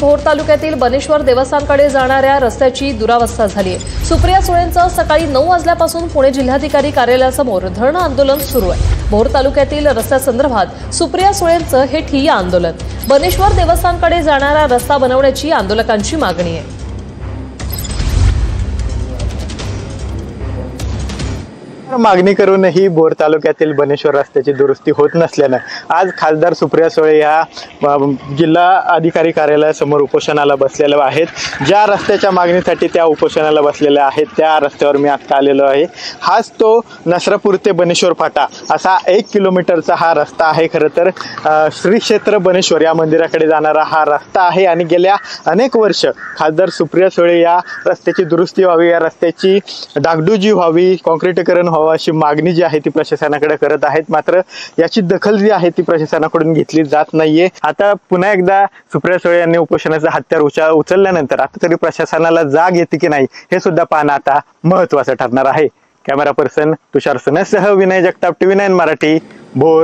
भोर तालुक्यातील बनेश्वर देवस्थानकडे जाणाऱ्या रस्त्याची दुरावस्था झाली आहे। सुप्रिया सुळेंचं सकाळी 9 वाजल्यापासून पुणे जिल्हाधिकारी कार्यालयासमोर धरणं आंदोलन सुरू आहे। भोर तालुक्यातील रस्त्यासंदर्भात सुप्रिया सुळेंचं हे ठिय्या आंदोलन। बनेश्वर देवस्थानकडे जाणारा रस्ता बनवण्याची आंदोलकांची मागणी आहे। मागणी करूनही भोर तालुक्यातील बनेश्वर रस्त्याची दुरुस्ती होत नसल्याने आज खासदार सुप्रिया सुळे या जिल्हा अधिकारी कार्यालयासमोर उपोषणाला बसलेल्या आहेत। ज्या रस्त्याच्या मागणीसाठी त्या उपोषणाला बसलेल्या आहेत त्या रस्त्यावर मी आता आलेलो आहे। हाच तो नसरापूर ते बनेश्वर फाटा असा 1 किलोमीटरचा हा रस्ता आहे। खरं तर श्री क्षेत्र बनेश्वर या मंदिराकडे जाणारा हा रस्ता आहे आणि गेल्या अनेक वर्ष खासदार सुप्रिया सुळे या रस्त्याची दुरुस्ती व्हावी, या रस्त्याची डागडुजी व्हावी, काँक्रिटीकरण अशी मागणी जी आहे ती प्रशासनाकडे करत आहेत। मात्र याची दखल जी आहे ती प्रशासनाकडून घेतली जात नाहीये। आता पुन्हा एकदा सुप्रिया सुळे यांनी उपोषणाचं हत्यार उचलल्यानंतर आता तरी प्रशासनाला जाग येते की नाही हे सुद्धा पाहणं आता महत्त्वाचं ठरणार आहे। कॅमेरा पर्सन तुषार सनसह विनय जगताप, TV9 मराठी, भोर।